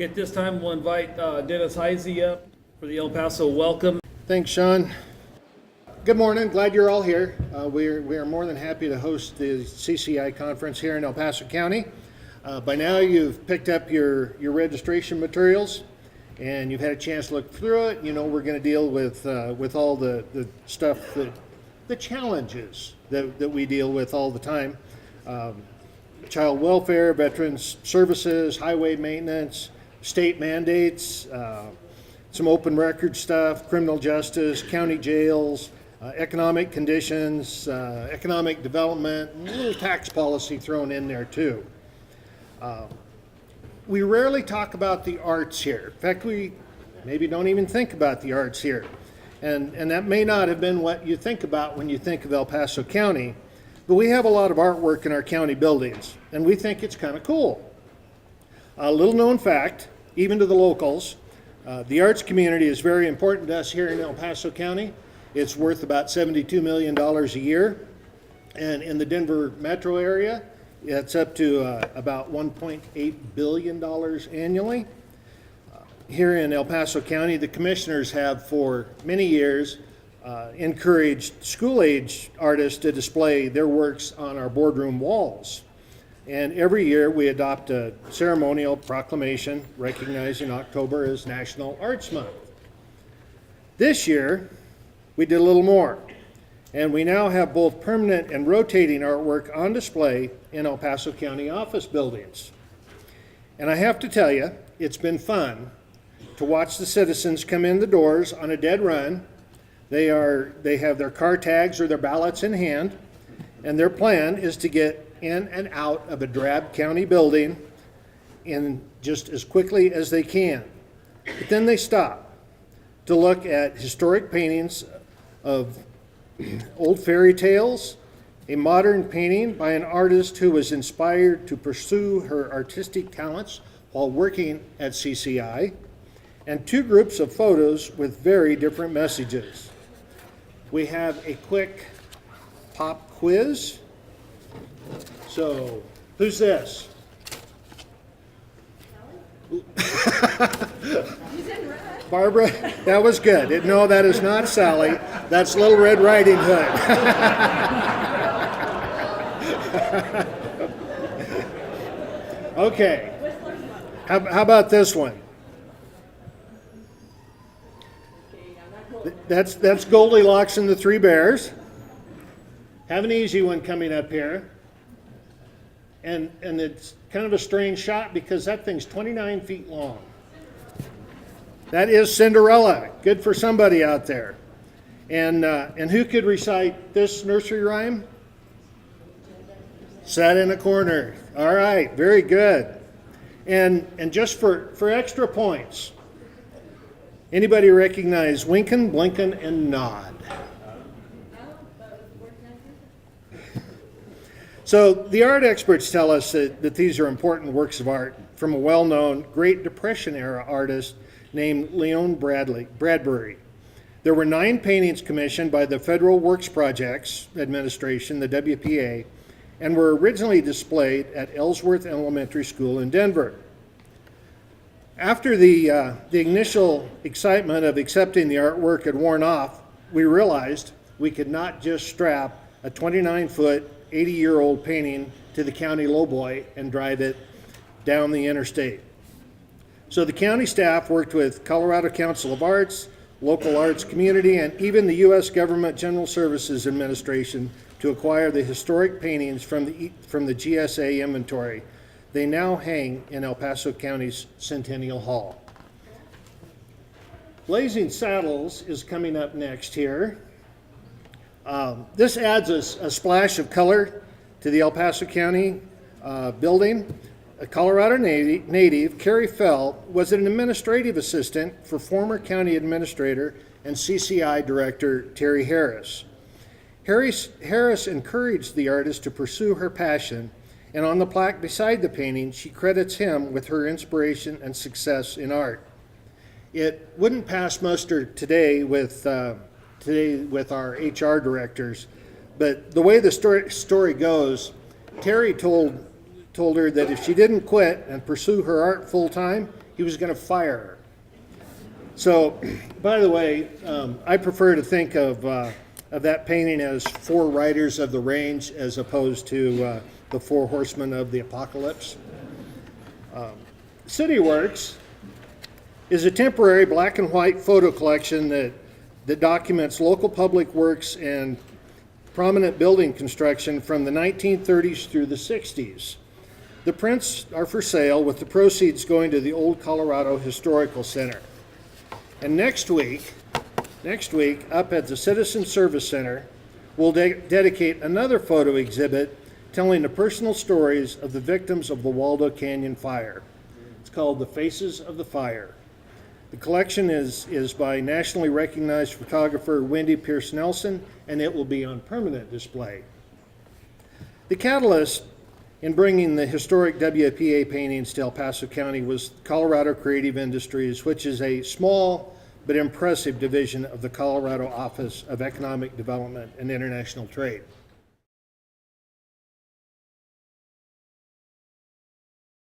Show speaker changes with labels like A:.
A: Okay, at this time, we'll invite Dennis Hisey up for the El Paso welcome.
B: Thanks, Sean. Good morning. Glad you're all here. We are more than happy to host the CCI conference here in El Paso County. By now, you've picked up your registration materials, and you've had a chance to look through it. You know we're going to deal with all the stuff the challenges that we deal with all the time. Child welfare, veterans services, highway maintenance, state mandates, some open record stuff, criminal justice, county jails, economic conditions, economic development, and a little tax policy thrown in there too. We rarely talk about the arts here. In fact, we maybe don't even think about the arts here. And that may not have been what you think about when you think of El Paso County, but we have a lot of artwork in our county buildings, and we think it's kind of cool. A little known fact, even to the locals, the arts community is very important to us here in El Paso County. It's worth about $72 million a year, and in the Denver metro area, it's up to about $1.8 billion annually. Here in El Paso County, the commissioners have for many years encouraged school-age artists to display their works on our boardroom walls. And every year we adopt a ceremonial proclamation recognizing October as National Arts Month. This year, we did a little more, and we now have both permanent and rotating artwork on display in El Paso County office buildings. And I have to tell you, it's been fun to watch the citizens come in the doors on a dead run. They have their car tags or their ballots in hand, and their plan is to get in and out of a drab county building in just as quickly as they can. But then they stop to look at historic paintings of old fairy tales, a modern painting by an artist who was inspired to pursue her artistic talents while working at CCI, and two groups of photos with very different messages. We have a quick pop quiz. So, who's this? Barbara, that was good. No, that is not Sally. That's Little Red Riding Hood. Okay. How about this one? That's Goldilocks and the Three Bears. Have an easy one coming up here. And it's kind of a strange shot because that thing's 29 feet long. That is Cinderella. Good for somebody out there. And who could recite this nursery rhyme? Sat in a corner. All right, very good. And just for extra points, anybody recognize Winkin', Blinkin', and Nod? So the art experts tell us that these are important works of art from a well-known Great Depression-era artist named Leon Bradbury. There were 9 paintings commissioned by the Federal Works Projects Administration, the WPA, and were originally displayed at Ellsworth Elementary School in Denver. After the initial excitement of accepting the artwork had worn off, we realized we could not just strap a 29-foot, 80-year-old painting to the county lowboy and drive it down the interstate. So the county staff worked with Colorado Council of Arts, local arts community, and even the U.S. Government General Services Administration to acquire the historic paintings from the GSA inventory. They now hang in El Paso County's Centennial Hall. Blazing Saddles is coming up next here. This adds a splash of color to the El Paso County building. A Colorado native, Carrie Fell, was an administrative assistant for former county administrator and CCI director Terry Harris. Harris encouraged the artist to pursue her passion, and on the plaque beside the painting, she credits him with her inspiration and success in art. It wouldn't pass muster today with our HR directors, but the way the story goes, Terry told her that if she didn't quit and pursue her art full time, he was going to fire her. So, by the way, I prefer to think of that painting as four riders of the range as opposed to the four horsemen of the apocalypse. CityWorks is a temporary black and white photo collection that documents local public works and prominent building construction from the 1930s through the 60s. The prints are for sale, with the proceeds going to the Old Colorado Historical Center. And next week, up at the Citizen Service Center, we'll dedicate another photo exhibit telling the personal stories of the victims of the Waldo Canyon fire. It's called The Faces of the Fire. The collection is by nationally recognized photographer Wendy Pierce Nelson, and it will be on permanent display. The catalyst in bringing the historic WPA paintings to El Paso County was Colorado Creative Industries, which is a small but impressive division of the Colorado Office of Economic Development and International Trade.